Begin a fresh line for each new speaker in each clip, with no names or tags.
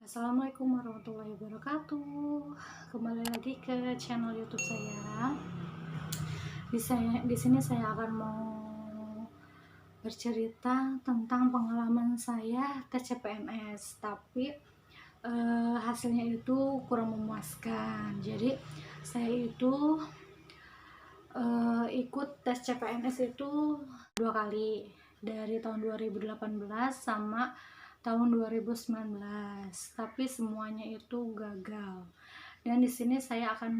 Assalamualaikum warahmatullahi wabarakatuh. Kembali lagi ke channel YouTube saya. Di sini saya akan mau bercerita tentang pengalaman saya tes CPNS, tapi hasilnya itu kurang memuaskan. Jadi saya itu ikut tes CPNS itu 2 kali, dari tahun 2018 sama tahun 2019, tapi semuanya itu gagal. Dan di sini saya akan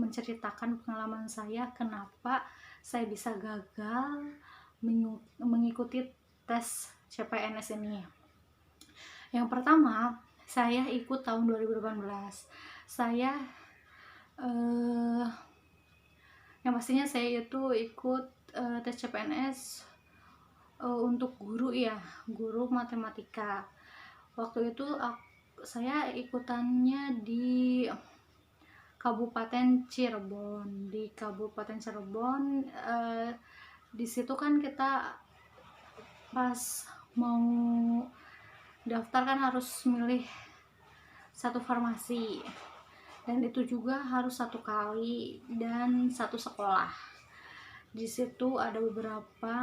menceritakan pengalaman saya kenapa saya bisa gagal mengikuti tes CPNS ini. Yang pertama, saya ikut tahun 2018. Saya yang pastinya saya itu ikut tes CPNS untuk guru guru matematika. Waktu itu saya ikutannya di Kabupaten Cirebon. Di situ kan kita pas mau daftar kan harus milih satu farmasi, dan itu juga harus 1 kali dan 1 sekolah. Di situ ada beberapa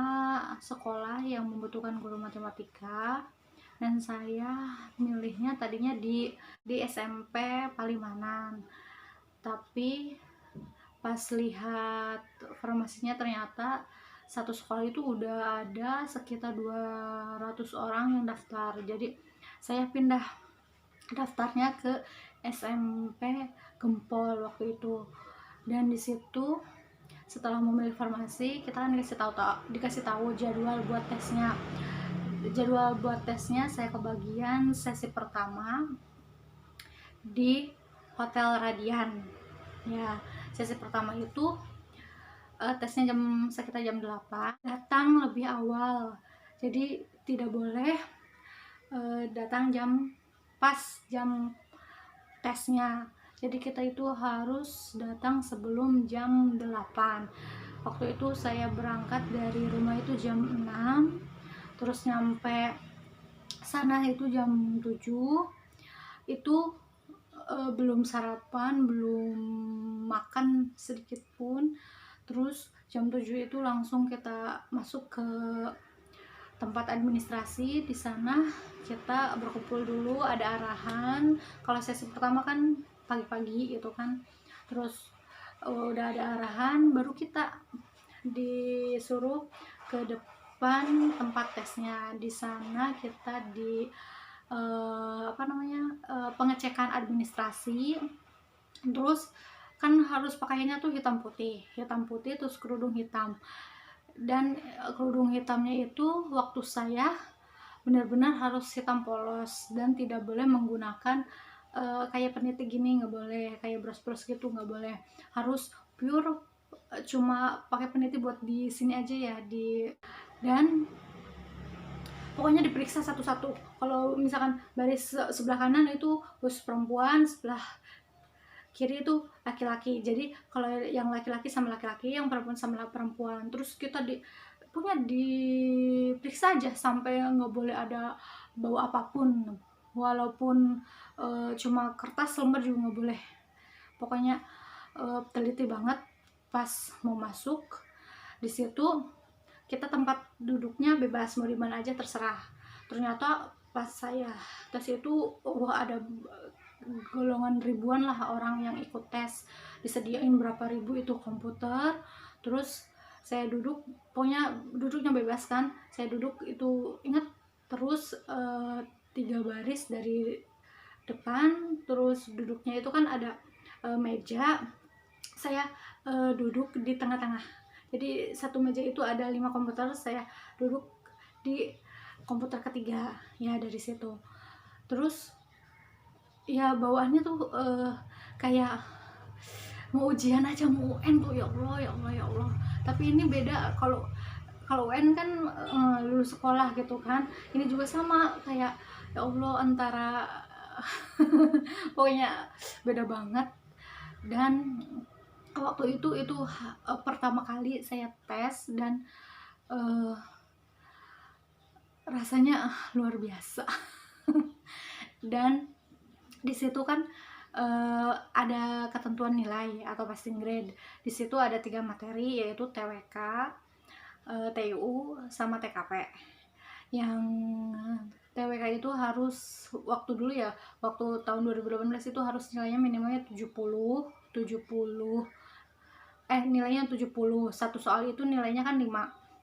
sekolah yang membutuhkan guru matematika, dan saya milihnya tadinya di SMP Palimanan. Tapi pas lihat formasinya ternyata satu sekolah itu udah ada sekitar 200 orang yang daftar. Jadi saya pindah daftarnya ke SMP Gempol waktu itu. Dan di situ setelah memilih farmasi, kita kan dikasih tahu jadwal buat tesnya. Saya kebagian sesi pertama di Hotel Radian ya. Sesi pertama itu tesnya sekitar jam 8. Datang lebih awal, jadi tidak boleh datang pas jam tesnya. Jadi kita itu harus datang sebelum jam 8. Waktu itu saya berangkat dari rumah itu jam 6, terus nyampe sana itu jam 7. Itu belum sarapan, belum makan sedikit pun. Terus jam 7 itu langsung kita masuk ke tempat administrasi. Di sana kita berkumpul dulu, ada arahan. Kalau sesi pertama kan pagi-pagi gitu kan, terus udah ada arahan, baru kita disuruh ke depan tempat tesnya. Di sana kita di pengecekan administrasi. Terus kan harus pakainya tuh hitam putih terus kerudung hitam. Dan kerudung hitamnya itu waktu saya benar-benar harus hitam polos, dan tidak boleh menggunakan kayak peniti gini, nggak boleh kayak bros-bros gitu, nggak boleh. Harus pure cuma pakai peniti buat di sini aja ya, dan pokoknya diperiksa satu-satu. Kalau misalkan baris sebelah kanan itu khusus perempuan, sebelah kiri itu laki-laki. Jadi kalau yang laki-laki sama laki-laki, yang perempuan sama perempuan. Terus kita diperiksa aja sampai nggak boleh ada bau apapun, walaupun cuma kertas lembar juga nggak boleh. Pokoknya teliti banget. Pas mau masuk di situ, kita tempat duduknya bebas, mau di mana aja terserah. Ternyata pas saya tes itu ada golongan ribuan lah orang yang ikut tes. Disediain berapa ribu itu komputer. Terus saya duduk, pokoknya duduknya bebas kan. Saya duduk itu ingat terus 3 baris dari depan. Terus duduknya itu kan ada meja. Saya duduk di tengah-tengah. Jadi satu meja itu ada 5 komputer. Saya duduk di komputer ketiga ya, dari situ. Terus ya bawaannya tuh kayak mau ujian aja, mau UN tuh, ya Allah ya Allah ya Allah. Tapi ini beda, kalau UN kan lulus sekolah gitu kan. Ini juga sama, kayak ya Allah, antara pokoknya beda banget. Dan waktu itu pertama kali saya tes, dan rasanya luar biasa. Dan Di situ kan ada ketentuan nilai atau passing grade. Di situ ada 3 materi, yaitu TWK, TIU, sama TKP. Yang TWK itu harus, waktu dulu ya, waktu tahun 2018 itu harus nilainya minimalnya 70, nilainya 70. Satu soal itu nilainya kan 5.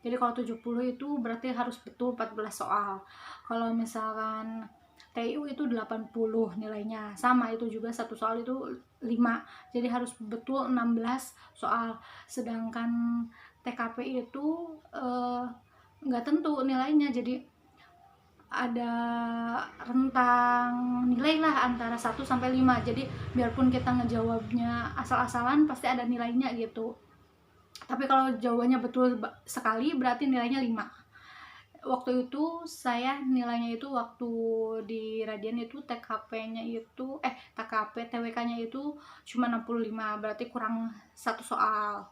Jadi kalau 70 itu berarti harus betul 14 soal. Kalau misalkan TIU itu 80 nilainya, sama itu juga satu soal itu 5, jadi harus betul 16 soal. Sedangkan TKP itu nggak tentu nilainya, jadi ada rentang nilai lah antara 1 sampai 5. Jadi biarpun kita ngejawabnya asal-asalan pasti ada nilainya gitu. Tapi kalau jawabannya betul sekali berarti nilainya 5. Waktu itu saya nilainya itu, waktu di Radian itu TKP-nya itu TKP TWK-nya itu cuma 65, berarti kurang satu soal.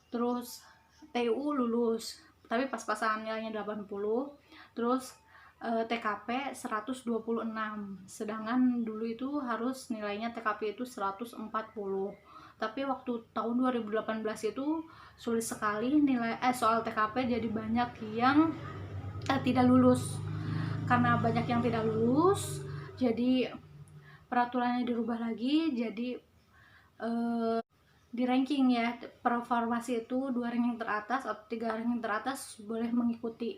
Terus TU lulus, tapi pas-pasan nilainya 80. Terus TKP 126, sedangkan dulu itu harus nilainya TKP itu 140. Tapi waktu tahun 2018 itu sulit sekali nilai soal TKP, jadi banyak yang tidak lulus. Karena banyak yang tidak lulus, jadi peraturannya dirubah lagi, jadi di ranking ya, performasi itu 2 ranking teratas atau 3 ranking teratas boleh mengikuti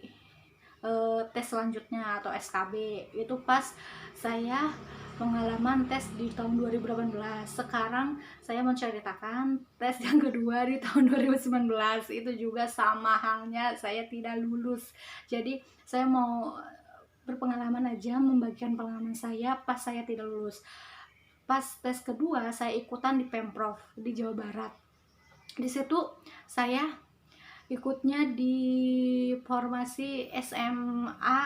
tes selanjutnya atau SKB. Itu pas saya pengalaman tes di tahun 2018. Sekarang saya menceritakan tes yang kedua di tahun 2019. Itu juga sama halnya, saya tidak lulus. Jadi saya mau berpengalaman aja, membagikan pengalaman saya pas saya tidak lulus. Pas tes kedua saya ikutan di Pemprov di Jawa Barat. Di situ saya ikutnya di formasi SMA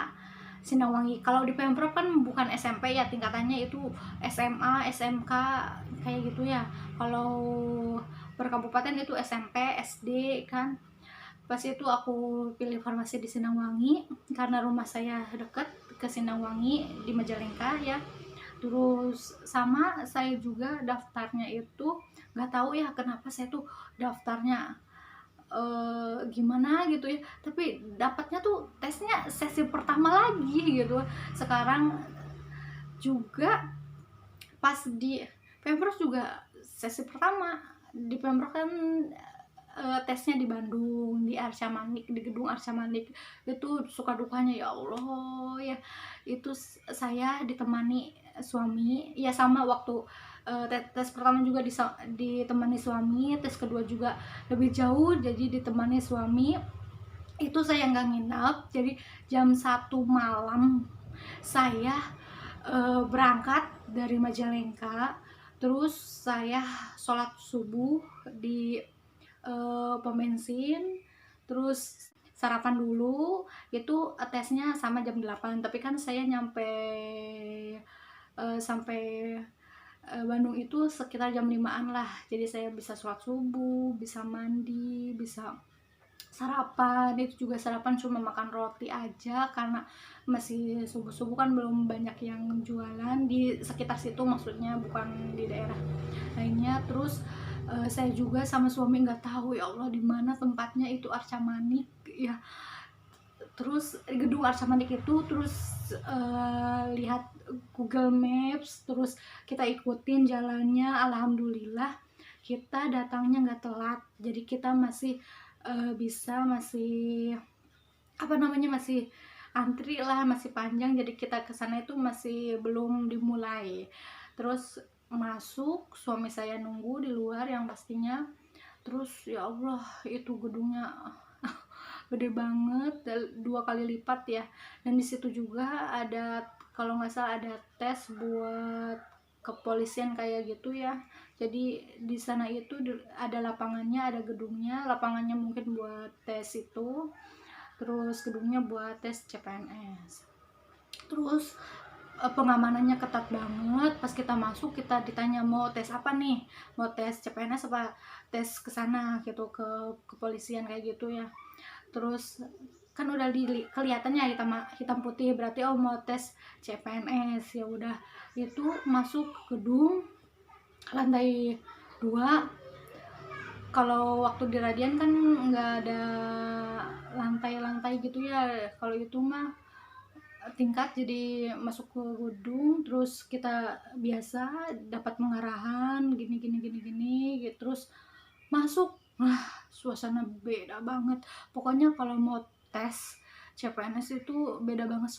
Sindangwangi. Kalau di Pemprov kan bukan SMP ya, tingkatannya itu SMA, SMK kayak gitu ya. Kalau per kabupaten itu SMP, SD kan. Pas itu aku pilih formasi di Sindangwangi karena rumah saya dekat ke Sindangwangi di Majalengka ya. Terus sama saya juga daftarnya itu nggak tahu ya kenapa saya tuh daftarnya gimana gitu ya, tapi dapatnya tuh tesnya sesi pertama lagi gitu. Sekarang juga pas di Pemprov juga sesi pertama. Di Pemprov kan tesnya di Bandung, di Arca Manik, di gedung Arca Manik. Itu suka dukanya ya Allah ya, itu saya ditemani suami ya, sama waktu tes pertama juga ditemani suami, tes kedua juga lebih jauh jadi ditemani suami. Itu saya nggak nginep, jadi jam 1 malam saya berangkat dari Majalengka. Terus saya sholat subuh di pom bensin, terus sarapan dulu. Itu tesnya sama jam 8, tapi kan saya nyampe sampai Bandung itu sekitar jam 5-an lah, jadi saya bisa sholat subuh, bisa mandi, bisa sarapan. Itu juga sarapan cuma makan roti aja karena masih subuh-subuh kan belum banyak yang jualan di sekitar situ, maksudnya bukan di daerah lainnya. Terus saya juga sama suami nggak tahu ya Allah di mana tempatnya itu Arca Manik ya. Terus gedung Arca Manik itu terus lihat Google Maps, terus kita ikutin jalannya. Alhamdulillah kita datangnya nggak telat, jadi kita masih masih masih antri lah, masih panjang, jadi kita kesana itu masih belum dimulai. Terus masuk, suami saya nunggu di luar yang pastinya. Terus ya Allah itu gedungnya gede banget, 2 kali lipat ya. Dan di situ juga ada, kalau nggak salah ada tes buat kepolisian kayak gitu ya. Jadi di sana itu ada lapangannya, ada gedungnya. Lapangannya mungkin buat tes itu, terus gedungnya buat tes CPNS. Terus pengamanannya ketat banget. Pas kita masuk kita ditanya mau tes apa nih, mau tes CPNS apa tes kesana gitu, ke kepolisian kayak gitu ya. Terus kan udah kelihatannya hitam putih, berarti oh mau tes CPNS. Ya udah, itu masuk gedung lantai 2. Kalau waktu di Radian kan nggak ada lantai-lantai gitu ya, kalau itu mah tingkat, jadi masuk ke gedung terus kita biasa dapat pengarahan gini gini gini gini gitu, terus masuk. Suasana beda banget pokoknya. Kalau mau tes CPNS itu beda banget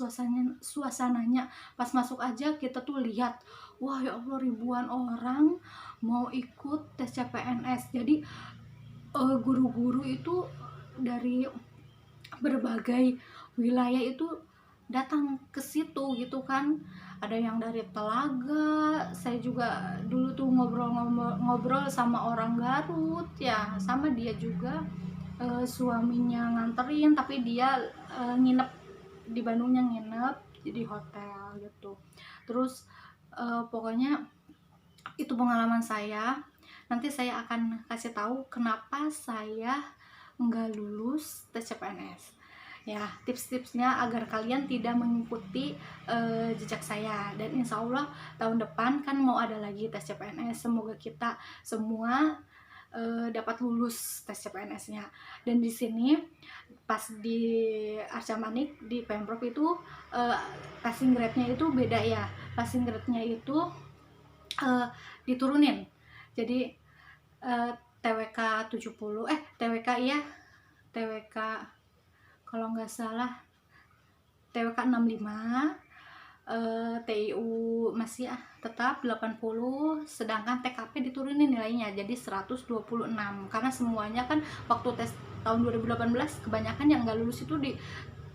suasananya. Pas masuk aja kita tuh lihat, wah ya Allah, ribuan orang mau ikut tes CPNS. Jadi guru-guru itu dari berbagai wilayah itu datang ke situ gitu kan. Ada yang dari Telaga, saya juga dulu tuh ngobrol sama orang Garut ya, sama dia juga suaminya nganterin, tapi dia nginep di Bandungnya, nginep di hotel gitu. Terus pokoknya itu pengalaman saya. Nanti saya akan kasih tahu kenapa saya nggak lulus tes CPNS ya, tips-tipsnya agar kalian tidak mengikuti jejak saya. Dan insya Allah tahun depan kan mau ada lagi tes CPNS, semoga kita semua dapat lulus tes CPNS-nya. Dan di sini pas di Arca Manik di Pemprov itu passing grade-nya itu beda ya. Passing grade-nya itu diturunin. Jadi TWK 70 TWK iya, TWK kalau nggak salah TWK 65, TIU masih tetap 80, sedangkan TKP diturunin nilainya jadi 126. Karena semuanya kan waktu tes tahun 2018 kebanyakan yang nggak lulus itu di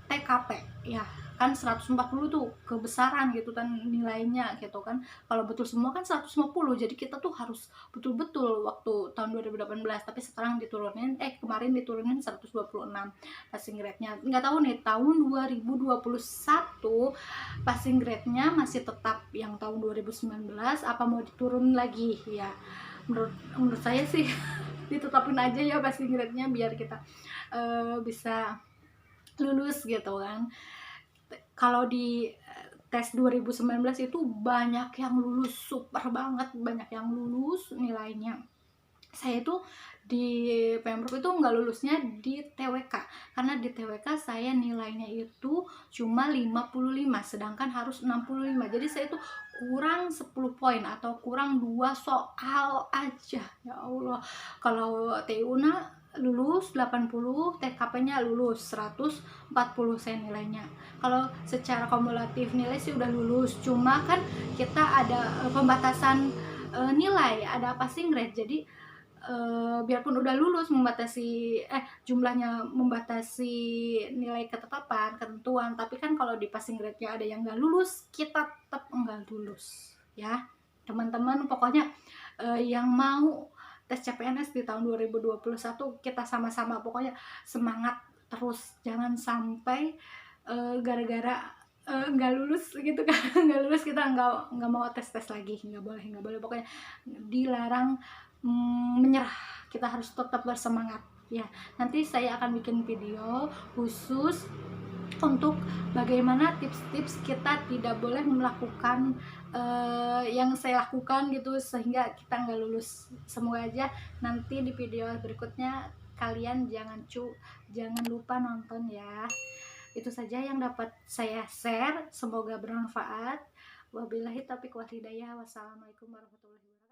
TKP ya kan, 140 tuh kebesaran gitu kan nilainya gitu kan. Kalau betul semua kan 150, jadi kita tuh harus betul-betul waktu tahun 2018, tapi sekarang diturunin kemarin diturunin 126 passing grade-nya. Nggak tahu nih tahun 2021 passing grade-nya masih tetap yang tahun 2019 apa mau diturun lagi ya. Menurut saya sih ditetapin aja ya passing grade-nya biar kita bisa lulus gitu kan. Kalau di tes 2019 itu banyak yang lulus, super banget banyak yang lulus nilainya. Saya itu di Pemprov itu nggak lulusnya di TWK, karena di TWK saya nilainya itu cuma 55 sedangkan harus 65, jadi saya itu kurang 10 poin atau kurang 2 soal aja. Ya Allah, kalau TUNA lulus 80, TKP-nya lulus 140 saya nilainya. Kalau secara kumulatif nilai sih udah lulus, cuma kan kita ada pembatasan nilai, ada passing grade, jadi biarpun udah lulus membatasi jumlahnya membatasi nilai ketetapan ketentuan, tapi kan kalau di passing grade-nya ada yang nggak lulus, kita tetap nggak lulus ya teman-teman. Pokoknya yang mau tes CPNS di tahun 2021 kita sama-sama pokoknya semangat terus, jangan sampai gara-gara nggak lulus gitu kan nggak lulus kita nggak mau tes lagi, nggak boleh pokoknya dilarang menyerah. Kita harus tetap bersemangat ya. Nanti saya akan bikin video khusus untuk bagaimana tips-tips kita tidak boleh melakukan yang saya lakukan gitu sehingga kita nggak lulus. Semoga aja nanti di video berikutnya kalian jangan lupa nonton ya. Itu saja yang dapat saya share, semoga bermanfaat. Wabillahi taufiq wal hidayah. Wassalamualaikum warahmatullahi wabarakatuh.